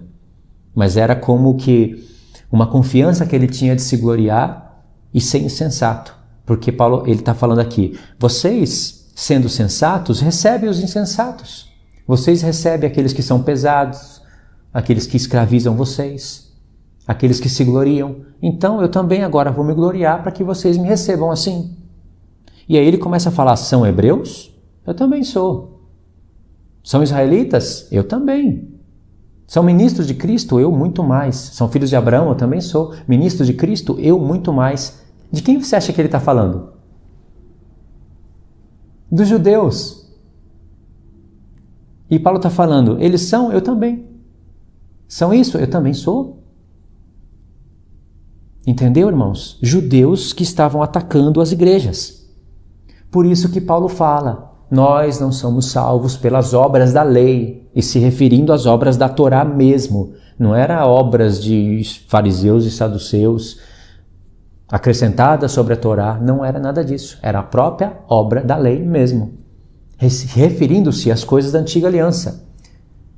mas era como que uma confiança que ele tinha de se gloriar e ser insensato. Porque Paulo, ele está falando aqui, vocês, sendo sensatos, recebem os insensatos. Vocês recebem aqueles que são pesados, aqueles que escravizam vocês, aqueles que se gloriam. Então eu também agora vou me gloriar para que vocês me recebam assim. E aí ele começa a falar, são hebreus? Eu também sou. São israelitas? Eu também. São ministros de Cristo? Eu muito mais. São filhos de Abraão? Eu também sou. Ministros de Cristo? Eu muito mais. De quem você acha que ele está falando? Dos judeus. E Paulo está falando, eles são? Eu também. São isso? Eu também sou. Entendeu, irmãos? Judeus que estavam atacando as igrejas. Por isso que Paulo fala, nós não somos salvos pelas obras da lei, e se referindo às obras da Torá mesmo. Não era obras de fariseus e saduceus acrescentadas sobre a Torá, não era nada disso. Era a própria obra da lei mesmo. Referindo-se às coisas da antiga aliança,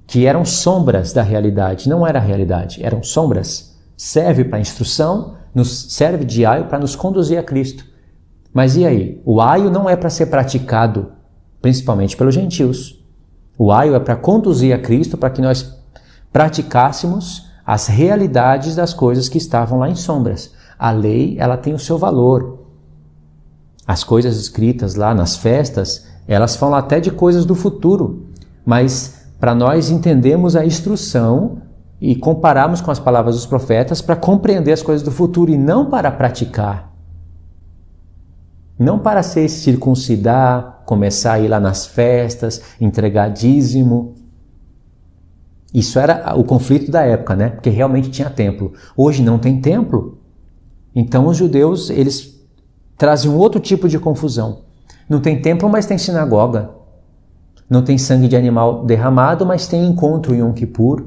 que eram sombras da realidade, não era a realidade, eram sombras. Serve para instrução, serve de aio para nos conduzir a Cristo. Mas e aí? O aio não é para ser praticado principalmente pelos gentios. O aio é para conduzir a Cristo, para que nós praticássemos as realidades das coisas que estavam lá em sombras. A lei, ela tem o seu valor. As coisas escritas lá nas festas, elas falam até de coisas do futuro, mas para nós entendermos a instrução e compararmos com as palavras dos profetas para compreender as coisas do futuro e não para praticar. Não para se circuncidar, começar a ir lá nas festas, entregar dízimo. Isso era o conflito da época, né? Porque realmente tinha templo. Hoje não tem templo. Então os judeus, eles trazem um outro tipo de confusão. Não tem templo, mas tem sinagoga. Não tem sangue de animal derramado, mas tem encontro em Yom Kippur.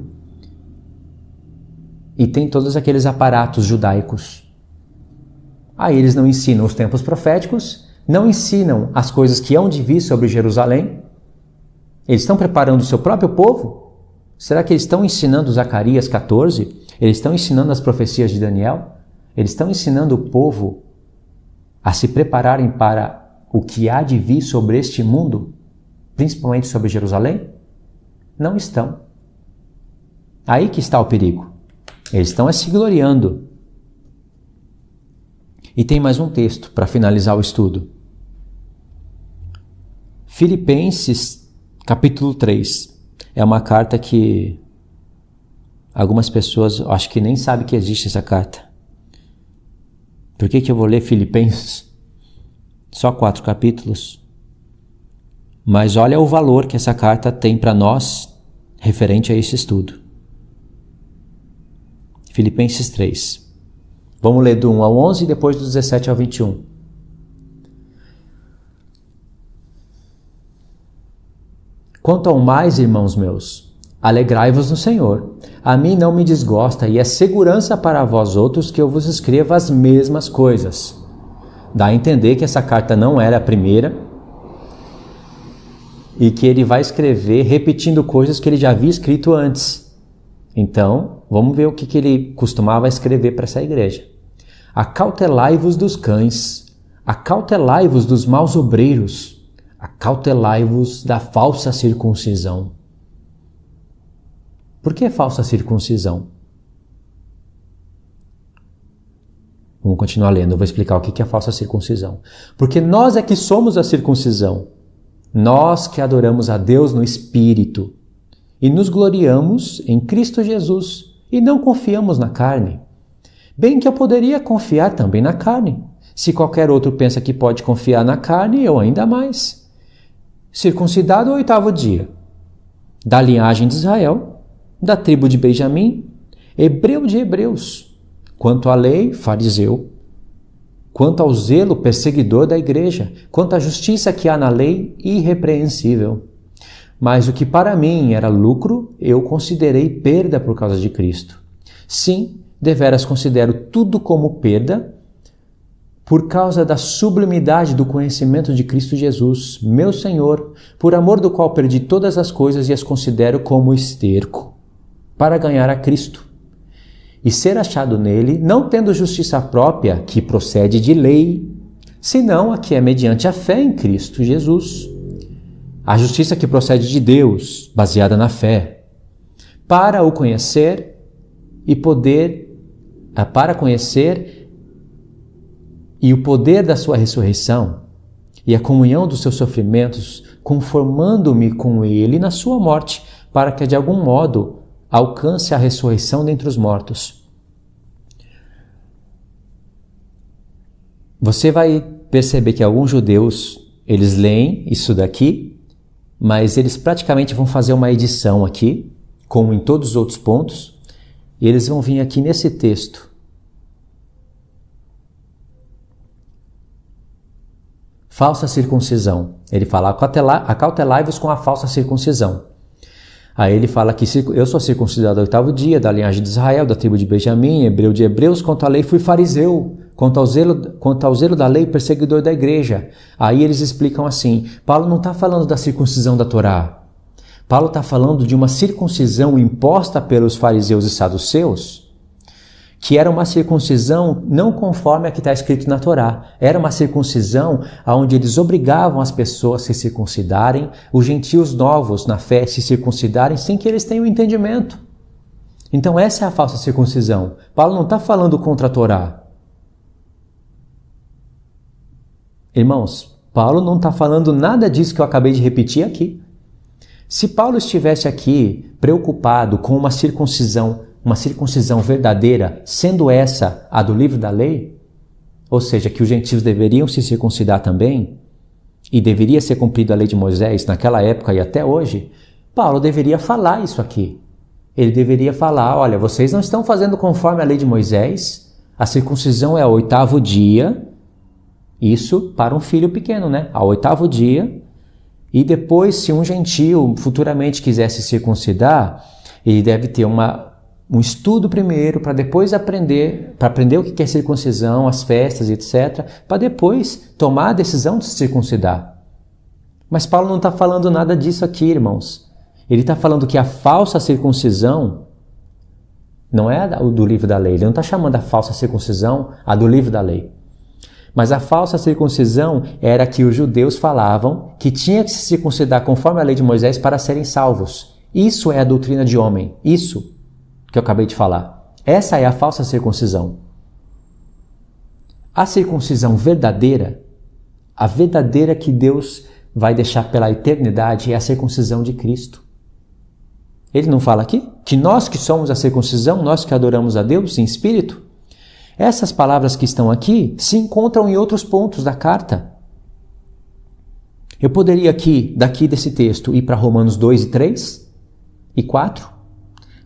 E tem todos aqueles aparatos judaicos. Aí eles não ensinam os tempos proféticos, não ensinam as coisas que hão de vir sobre Jerusalém. Eles estão preparando o seu próprio povo? Será que eles estão ensinando Zacarias 14? Eles estão ensinando as profecias de Daniel? Eles estão ensinando o povo a se prepararem para o que há de vir sobre este mundo, principalmente sobre Jerusalém? Não estão. Aí que está o perigo. Eles estão se gloriando. E tem mais um texto para finalizar o estudo. Filipenses, capítulo 3. É uma carta que algumas pessoas acho que nem sabem que existe essa carta. Por que eu vou ler Filipenses? Só 4 capítulos. Mas olha o valor que essa carta tem para nós referente a esse estudo. Filipenses 3. Vamos ler do 1 ao 11 e depois do 17 ao 21. Quanto ao mais, irmãos meus, alegrai-vos no Senhor. A mim não me desgosta e é segurança para vós outros que eu vos escreva as mesmas coisas. Dá a entender que essa carta não era a primeira e que ele vai escrever repetindo coisas que ele já havia escrito antes. Então, vamos ver o que ele costumava escrever para essa igreja. Acautelai-vos dos cães, acautelai-vos dos maus obreiros, acautelai-vos da falsa circuncisão. Por que falsa circuncisão? Vamos continuar lendo, eu vou explicar o que é a falsa circuncisão. Porque nós é que somos a circuncisão, nós que adoramos a Deus no Espírito e nos gloriamos em Cristo Jesus e não confiamos na carne. Bem que eu poderia confiar também na carne. Se qualquer outro pensa que pode confiar na carne, eu ainda mais. Circuncidado ao 8º dia, da linhagem de Israel, da tribo de Benjamim, hebreu de hebreus, quanto à lei, fariseu, quanto ao zelo, perseguidor da igreja, quanto à justiça que há na lei, irrepreensível. Mas o que para mim era lucro, eu considerei perda por causa de Cristo. Sim, deveras considero tudo como perda, por causa da sublimidade do conhecimento de Cristo Jesus, meu Senhor, por amor do qual perdi todas as coisas e as considero como esterco, para ganhar a Cristo e ser achado nele, não tendo justiça própria que procede de lei, senão a que é mediante a fé em Cristo Jesus. A justiça que procede de Deus, baseada na fé, para o conhecer e o poder da sua ressurreição e a comunhão dos seus sofrimentos, conformando-me com ele na sua morte, para que de algum modo alcance a ressurreição dentre os mortos. Você vai perceber que alguns judeus, eles leem isso daqui, mas eles praticamente vão fazer uma edição aqui, como em todos os outros pontos, e eles vão vir aqui nesse texto. Falsa circuncisão. Ele fala, acautelai-vos com a falsa circuncisão. Aí ele fala que eu sou circuncidado ao 8º dia, da linhagem de Israel, da tribo de Benjamim, hebreu de hebreus, quanto à lei fui fariseu, quanto ao zelo da lei, perseguidor da igreja. Aí eles explicam assim, Paulo não está falando da circuncisão da Torá. Paulo está falando de uma circuncisão imposta pelos fariseus e saduceus, que era uma circuncisão não conforme a que está escrito na Torá. Era uma circuncisão onde eles obrigavam as pessoas a se circuncidarem, os gentios novos na fé se circuncidarem sem que eles tenham entendimento. Então essa é a falsa circuncisão. Paulo não está falando contra a Torá. Irmãos, Paulo não está falando nada disso que eu acabei de repetir aqui. Se Paulo estivesse aqui preocupado com uma circuncisão verdadeira, sendo essa a do livro da lei, ou seja, que os gentios deveriam se circuncidar também, e deveria ser cumprida a lei de Moisés naquela época e até hoje, Paulo deveria falar isso aqui. Ele deveria falar, olha, vocês não estão fazendo conforme a lei de Moisés, a circuncisão é ao 8º dia, isso para um filho pequeno, né? Ao 8º dia, e depois, se um gentio futuramente quiser se circuncidar, ele deve ter um estudo primeiro, para depois aprender o que é circuncisão, as festas, etc., para depois tomar a decisão de se circuncidar. Mas Paulo não está falando nada disso aqui, irmãos. Ele está falando que a falsa circuncisão não é a do livro da lei. Ele não está chamando a falsa circuncisão a do livro da lei. Mas a falsa circuncisão era que os judeus falavam que tinha que se circuncidar conforme a lei de Moisés para serem salvos. Isso é a doutrina de homem. Isso que eu acabei de falar. Essa é a falsa circuncisão. A circuncisão verdadeira, a verdadeira que Deus vai deixar pela eternidade, é a circuncisão de Cristo. Ele não fala aqui que nós que somos a circuncisão, nós que adoramos a Deus em espírito? Essas palavras que estão aqui se encontram em outros pontos da carta. Eu poderia daqui desse texto, ir para Romanos 2 e 3 e 4.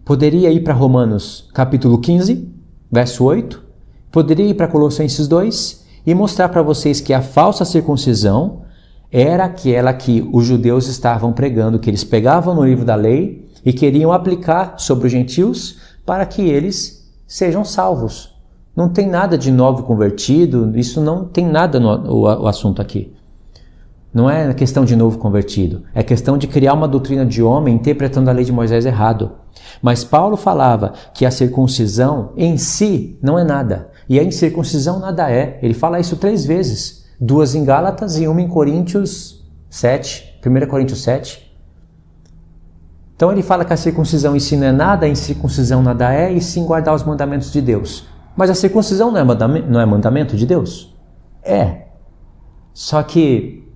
Poderia ir para Romanos capítulo 15, verso 8. Poderia ir para Colossenses 2 e mostrar para vocês que a falsa circuncisão era aquela que os judeus estavam pregando, que eles pegavam no livro da lei e queriam aplicar sobre os gentios para que eles sejam salvos. Não tem nada de novo convertido, isso não tem nada no assunto aqui. Não é questão de novo convertido. É questão de criar uma doutrina de homem interpretando a lei de Moisés errado. Mas Paulo falava que a circuncisão em si não é nada. E a incircuncisão nada é. Ele fala isso 3 vezes. 2 em Gálatas e 1 em Coríntios 7. 1 Coríntios 7. Então ele fala que a circuncisão em si não é nada, a incircuncisão nada é, e sim guardar os mandamentos de Deus. Mas a circuncisão não é mandamento de Deus? É. Só que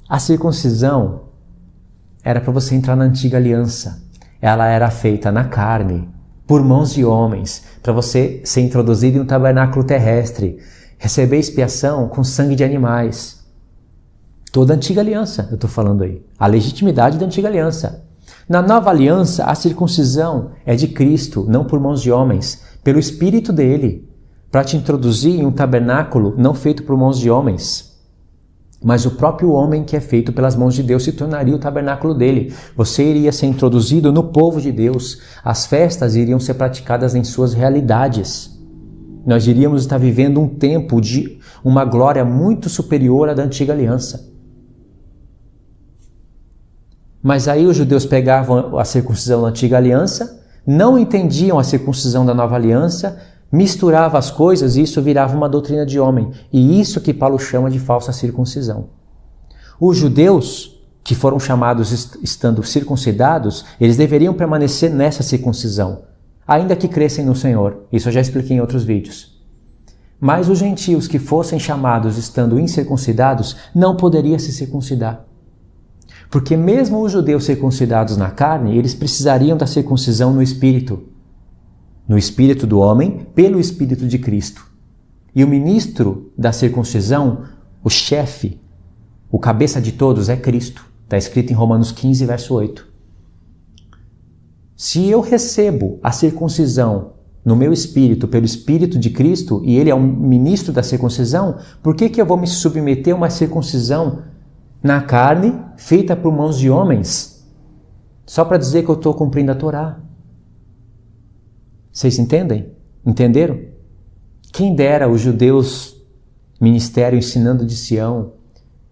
a circuncisão era para você entrar na antiga aliança. Ela era feita na carne, por mãos de homens, para você ser introduzido em um tabernáculo terrestre, receber expiação com sangue de animais. Toda a antiga aliança, eu estou falando aí. A legitimidade da antiga aliança. Na nova aliança, a circuncisão é de Cristo, não por mãos de homens, pelo Espírito dele, para te introduzir em um tabernáculo não feito por mãos de homens. Mas o próprio homem que é feito pelas mãos de Deus se tornaria o tabernáculo dele. Você iria ser introduzido no povo de Deus. As festas iriam ser praticadas em suas realidades. Nós iríamos estar vivendo um tempo de uma glória muito superior à da antiga aliança. Mas aí os judeus pegavam a circuncisão da antiga aliança, não entendiam a circuncisão da nova aliança, misturavam as coisas e isso virava uma doutrina de homem. E isso que Paulo chama de falsa circuncisão. Os judeus, que foram chamados estando circuncidados, eles deveriam permanecer nessa circuncisão, ainda que crescem no Senhor. Isso eu já expliquei em outros vídeos. Mas os gentios que fossem chamados estando incircuncidados não poderiam se circuncidar. Porque mesmo os judeus circuncidados na carne, eles precisariam da circuncisão no espírito. No espírito do homem, pelo Espírito de Cristo. E o ministro da circuncisão, o chefe, o cabeça de todos é Cristo. Está escrito em Romanos 15, verso 8. Se eu recebo a circuncisão no meu espírito, pelo Espírito de Cristo, e ele é o ministro da circuncisão, por que eu vou me submeter a uma circuncisão na carne, feita por mãos de homens, só para dizer que eu estou cumprindo a Torá? Vocês entendem? Entenderam? Quem dera os judeus, ministério ensinando de Sião,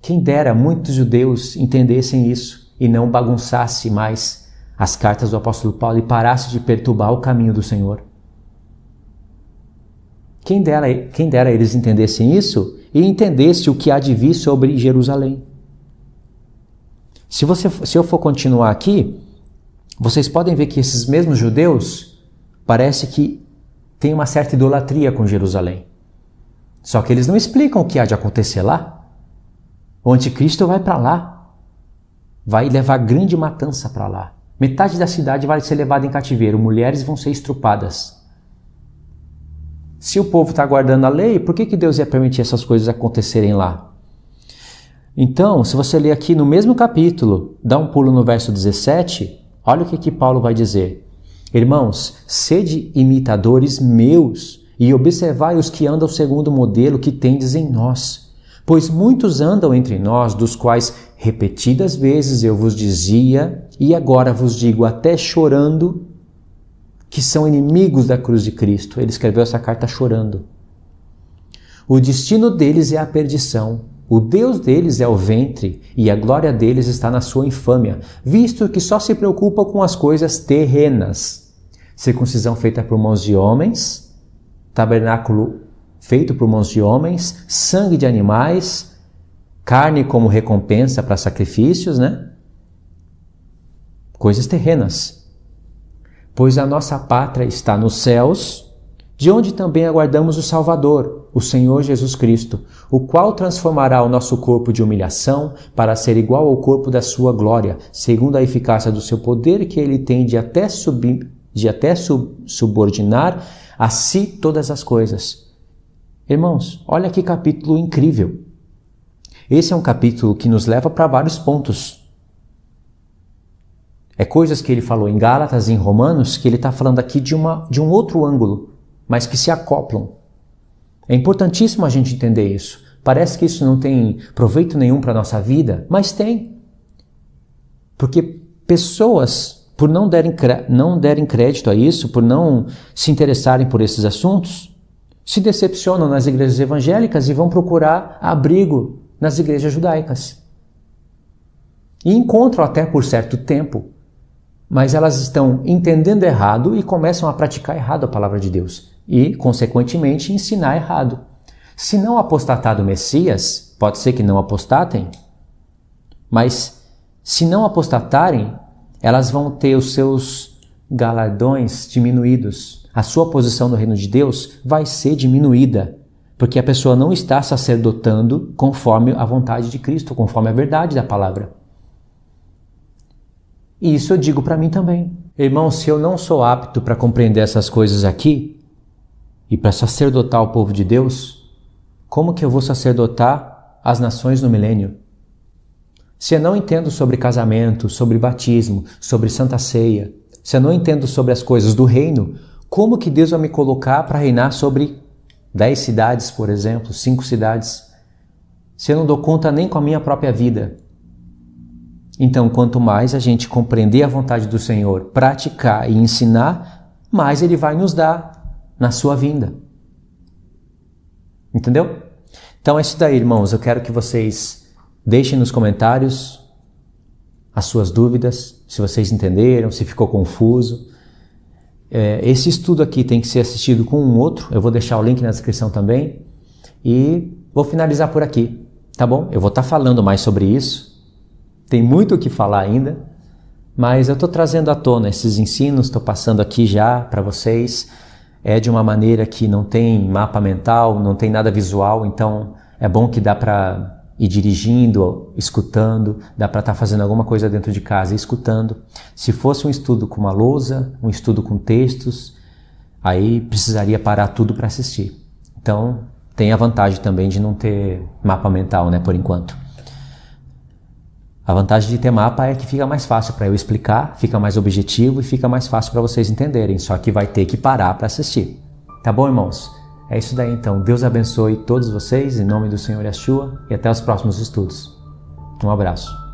quem dera muitos judeus entendessem isso e não bagunçasse mais as cartas do apóstolo Paulo e parasse de perturbar o caminho do Senhor. Quem dera eles entendessem isso e entendessem o que há de vir sobre Jerusalém. Se eu for continuar aqui, vocês podem ver que esses mesmos judeus parece que têm uma certa idolatria com Jerusalém. Só que eles não explicam o que há de acontecer lá. O anticristo vai para lá. Vai levar grande matança para lá. Metade da cidade vai ser levada em cativeiro. Mulheres vão ser estrupadas. Se o povo está guardando a lei, por que Deus ia permitir essas coisas acontecerem lá? Então, se você ler aqui no mesmo capítulo, dá um pulo no verso 17, olha o que Paulo vai dizer. Irmãos, sede imitadores meus e observai os que andam segundo o modelo que tendes em nós. Pois muitos andam entre nós, dos quais repetidas vezes eu vos dizia, e agora vos digo até chorando, que são inimigos da cruz de Cristo. Ele escreveu essa carta chorando. O destino deles é a perdição. O Deus deles é o ventre e a glória deles está na sua infâmia, visto que só se preocupam com as coisas terrenas. Circuncisão feita por mãos de homens, tabernáculo feito por mãos de homens, sangue de animais, carne como recompensa para sacrifícios, né? Coisas terrenas. Pois a nossa pátria está nos céus, de onde também aguardamos o Salvador, o Senhor Jesus Cristo, o qual transformará o nosso corpo de humilhação para ser igual ao corpo da sua glória, segundo a eficácia do seu poder que ele tem de até subordinar a si todas as coisas. Irmãos, olha que capítulo incrível. Esse é um capítulo que nos leva para vários pontos. É coisas que ele falou em Gálatas e em Romanos que ele está falando aqui de um outro ângulo, mas que se acoplam. É importantíssimo a gente entender isso. Parece que isso não tem proveito nenhum para a nossa vida, mas tem. Porque pessoas, por não derem crédito a isso, por não se interessarem por esses assuntos, se decepcionam nas igrejas evangélicas e vão procurar abrigo nas igrejas judaicas. E encontram até por certo tempo, mas elas estão entendendo errado e começam a praticar errado a palavra de Deus. E, consequentemente, ensinar errado. Se não apostatar do Messias, pode ser que não apostatem, mas se não apostatarem, elas vão ter os seus galardões diminuídos. A sua posição no reino de Deus vai ser diminuída, porque a pessoa não está sacerdotando conforme a vontade de Cristo, conforme a verdade da palavra. E isso eu digo para mim também. Irmão, se eu não sou apto para compreender essas coisas aqui e para sacerdotar o povo de Deus, como que eu vou sacerdotar as nações no milênio? Se eu não entendo sobre casamento, sobre batismo, sobre santa ceia, se eu não entendo sobre as coisas do reino, como que Deus vai me colocar para reinar sobre 10 cidades, por exemplo, 5 cidades, se eu não dou conta nem com a minha própria vida? Então, quanto mais a gente compreender a vontade do Senhor, praticar e ensinar, mais Ele vai nos dar na sua vinda. Entendeu? Então é isso daí, irmãos. Eu quero que vocês deixem nos comentários as suas dúvidas, se vocês entenderam, se ficou confuso. Esse estudo aqui tem que ser assistido com um outro. Eu vou deixar o link na descrição também. E vou finalizar por aqui, tá bom? Eu vou estar falando mais sobre isso. Tem muito o que falar ainda, mas eu estou trazendo à tona esses ensinos, estou passando aqui já para vocês. É de uma maneira que não tem mapa mental, não tem nada visual, então é bom que dá para ir dirigindo, escutando, dá para estar fazendo alguma coisa dentro de casa e escutando. Se fosse um estudo com uma lousa, um estudo com textos, aí precisaria parar tudo para assistir. Então tem a vantagem também de não ter mapa mental, né, por enquanto. A vantagem de ter mapa é que fica mais fácil para eu explicar, fica mais objetivo e fica mais fácil para vocês entenderem, só que vai ter que parar para assistir. Tá bom, irmãos? É isso daí então. Deus abençoe todos vocês, em nome do Senhor Yeshua, e até os próximos estudos. Um abraço.